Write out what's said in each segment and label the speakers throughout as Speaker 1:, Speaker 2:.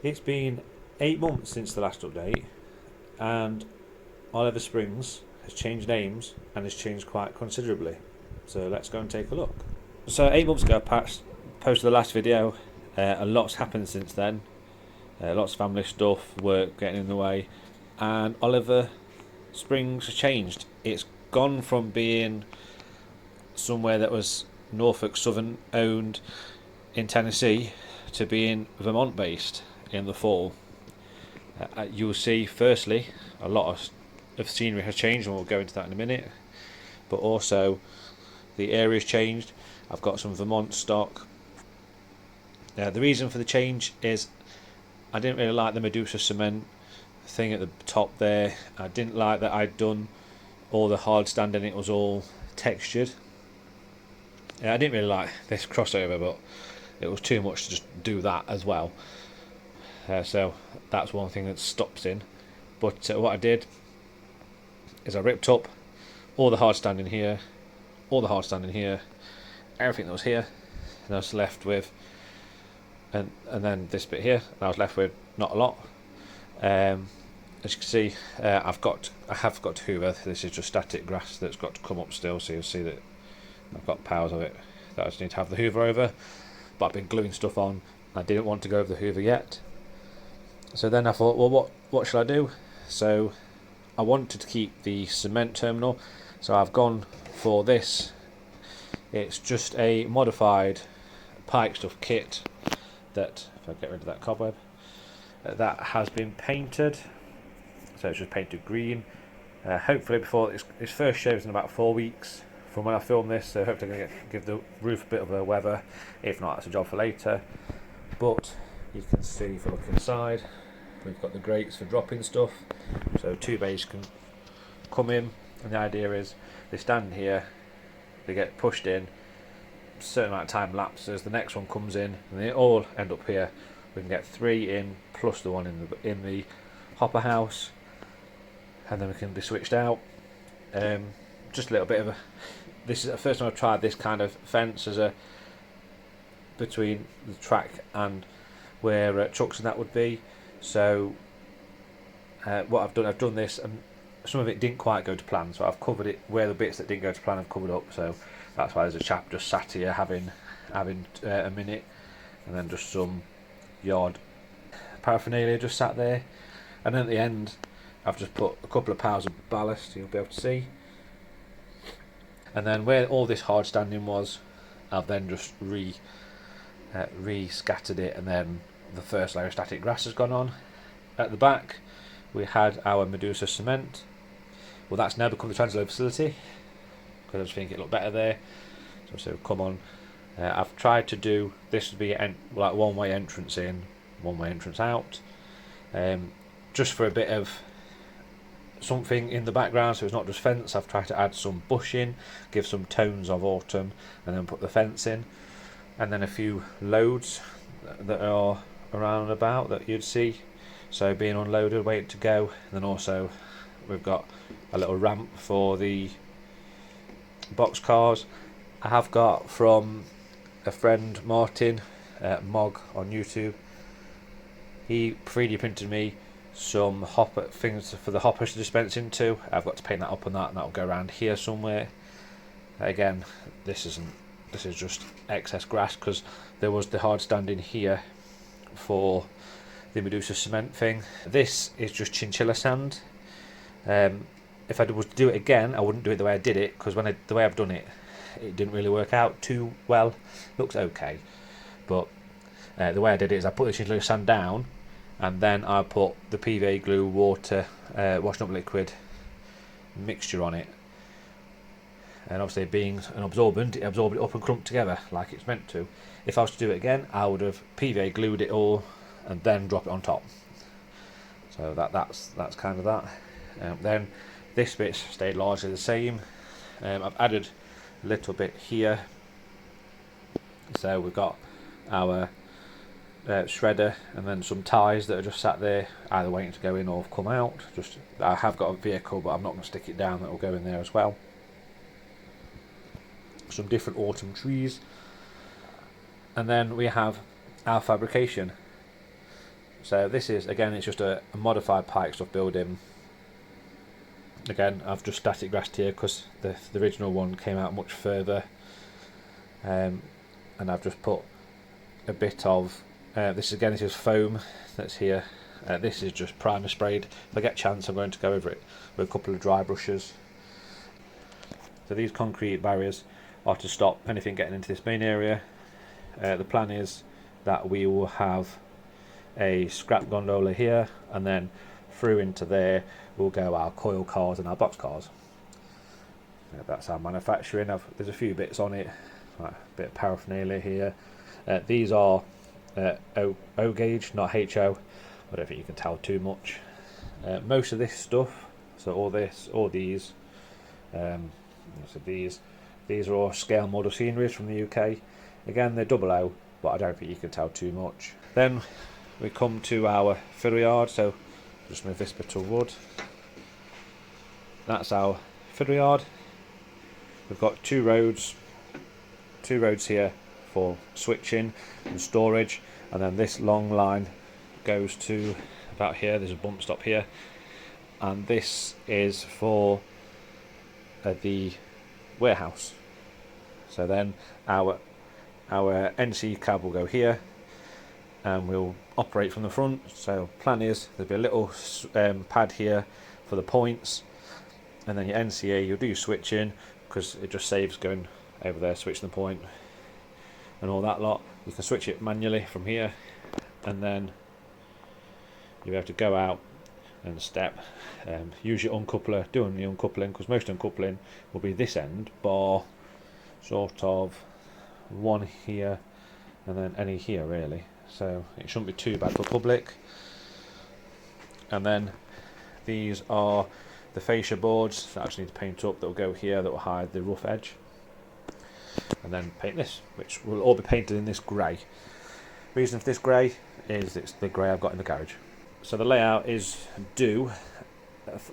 Speaker 1: It's been 8 months since the last update, and Oliver Springs has changed names and has changed quite considerably. So let's go and take a look. So 8 months ago, Pat posted the last video. A lot's happened since then. Lots of family stuff, work getting in the way, and Oliver Springs has changed. It's gone from being somewhere that was Norfolk Southern owned in Tennessee to being Vermont based in the fall. You'll see firstly a lot of scenery has changed, and we'll go into that in a minute, but also the area's changed. I've got some Vermont stock. The reason for the change is I didn't really like the Medusa cement thing at the top there. I didn't like that I'd done all the hard standing, it was all textured. I didn't really like this crossover, but it was too much to just do that as well. So that's one thing that stops in. But what I did is I ripped up all the hard standing here, all the hard standing here, everything that was here, and I was left with, and then this bit here, and I was left with not a lot. As you can see, I have got to hoover. This is just static grass that's got to come up still, so you'll see that I've got piles of it that I just need to have the hoover over. But I've been gluing stuff on. I didn't want to go over the hoover yet. So then I thought, well, what shall I do? So I wanted to keep the cement terminal, so I've gone for this. It's just a modified pike stuff kit that, if I get rid of that cobweb, that has been painted. So it's just painted green. Hopefully before its first show is in about 4 weeks from when I film this, so hopefully I'm going to give the roof a bit of a weather. If not, that's a job for later. But you can see, if I look inside, we've got the grates for dropping stuff, so 2 bays can come in, and the idea is they stand here, they get pushed in, a certain amount of time lapses, the next one comes in, and they all end up here. We can get 3 in plus the one in the hopper house, and then we can be switched out. Just a little bit of a, this is the first time I've tried this kind of fence as a between the track and where trucks and that would be. So what I've done this, and some of it didn't quite go to plan, so I've covered it where the bits that didn't go to plan I've covered up. So that's why there's a chap just sat here having a minute, and then just some yard paraphernalia just sat there. And then at the end I've just put a couple of piles of ballast, you'll be able to see. And then where all this hard standing was, I've then just re-scattered it, and then the first layer of static grass has gone on. At the back we had our Medusa cement. Well, that's now become the transload facility because I just think it looked better there. So come on, I've tried to do this would be like one-way entrance in, one-way entrance out, just for a bit of something in the background, so it's not just fence. I've tried to add some bush in, give some tones of autumn, and then put the fence in, and then a few loads that are around and about that you'd see, so being unloaded, waiting to go. And then also we've got a little ramp for the box cars. I have got from a friend, Martin Mog on YouTube, he 3D printed me some hopper things for the hoppers to dispense into. I've got to paint that up on that, and that'll go around here somewhere. Again, this is just excess grass because there was the hard standing here for the Medusa cement thing. This is just chinchilla sand. If I was to do it again, I wouldn't do it the way I did it, because the way I've done it, it didn't really work out too well. Looks okay, but the way I did it is I put the chinchilla sand down, and then I put the PVA glue, water, washing up liquid mixture on it, and obviously being an absorbent, it absorbed it up and clumped together like it's meant to. If I was to do it again, I would have PVA glued it all and then drop it on top. So that's kind of that. Then this bit's stayed largely the same. I've added a little bit here, so we've got our shredder, and then some ties that are just sat there either waiting to go in or have come out. Just I have got a vehicle, but I'm not going to stick it down, that will go in there as well. Some different autumn trees, and then we have our fabrication. So this is, again, it's just a modified pike stuff building. Again, I've just static grassed here because the original one came out much further, and I've just put a bit of this is foam that's here. This is just primer sprayed. If I get a chance, I'm going to go over it with a couple of dry brushes. So these concrete barriers are to stop anything getting into this main area. The plan is that we will have a scrap gondola here, and then through into there will go our coil cars and our box cars. That's our manufacturing. There's a few bits on it, like a bit of paraphernalia here. These are O gauge, not HO. I don't think you can tell too much. Most of this stuff, so all these, so these are all scale model sceneries from the UK. Again, they're double O, but I don't think you can tell too much. Then we come to our fiddle yard, so just move this bit of wood. That's our fiddle yard. We've got two roads here for switching and storage, and then this long line goes to about here. There's a bump stop here, and this is for the warehouse. So then our NC cab will go here, and we'll operate from the front. So plan is there'll be a little pad here for the points, and then your NCA, you'll do your switching because it just saves going over there, switching the point and all that lot. You can switch it manually from here, and then you'll be able to go out and step. Use your uncoupler, doing the uncoupling, because most uncoupling will be this end bar sort of one here and then any here really, so it shouldn't be too bad for public. And then these are the fascia boards that I just need to paint up, that will go here, that will hide the rough edge, and then paint this, which will all be painted in this grey. Reason for this grey is it's the grey I've got in the garage. So the layout is due,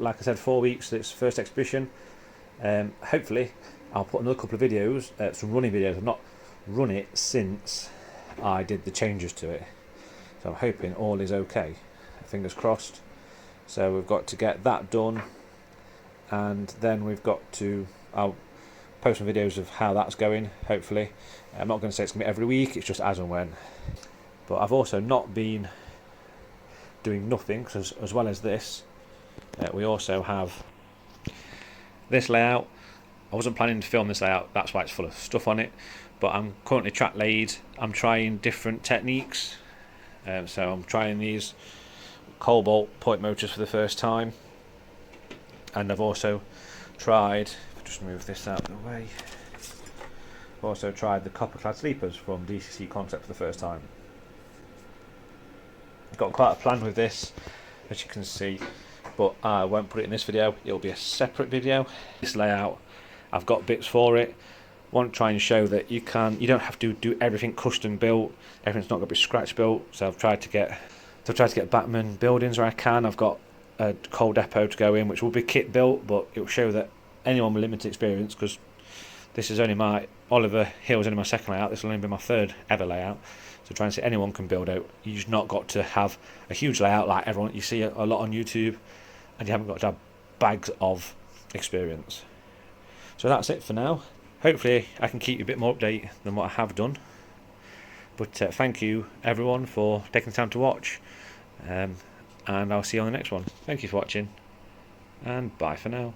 Speaker 1: like I said, 4 weeks, its first exhibition. Hopefully I'll put another couple of videos, some running videos. I've not run it since I did the changes to it, so I'm hoping all is okay, fingers crossed. So we've got to get that done, and then I'll post some videos of how that's going, hopefully. I'm not going to say it's going to be every week, it's just as and when. But I've also not been doing nothing, because as well as this, we also have this layout. I wasn't planning to film this layout, that's why it's full of stuff on it, but I'm currently track laid. I'm trying different techniques, so I'm trying these cobalt point motors for the first time, and I've also tried, just move this out of the way, I've also tried the copper clad sleepers from DCC Concept for the first time. I've got quite a plan with this, as you can see, but I won't put it in this video. It'll be a separate video. This layout, I've got bits for it. I want to try and show that you don't have to do everything custom built. Everything's not going to be scratch built. So I've tried to get Batman buildings where I can. I've got a coal depot to go in, which will be kit built, but it will show that anyone with limited experience, because this is only Oliver Hill's only my second layout. This will only be my third ever layout. So try and see anyone can build out. You've not got to have a huge layout like everyone you see a lot on YouTube, and you haven't got to have bags of experience. So that's it for now. Hopefully I can keep you a bit more update than what I have done. But thank you everyone for taking the time to watch, and I'll see you on the next one. Thank you for watching, and bye for now.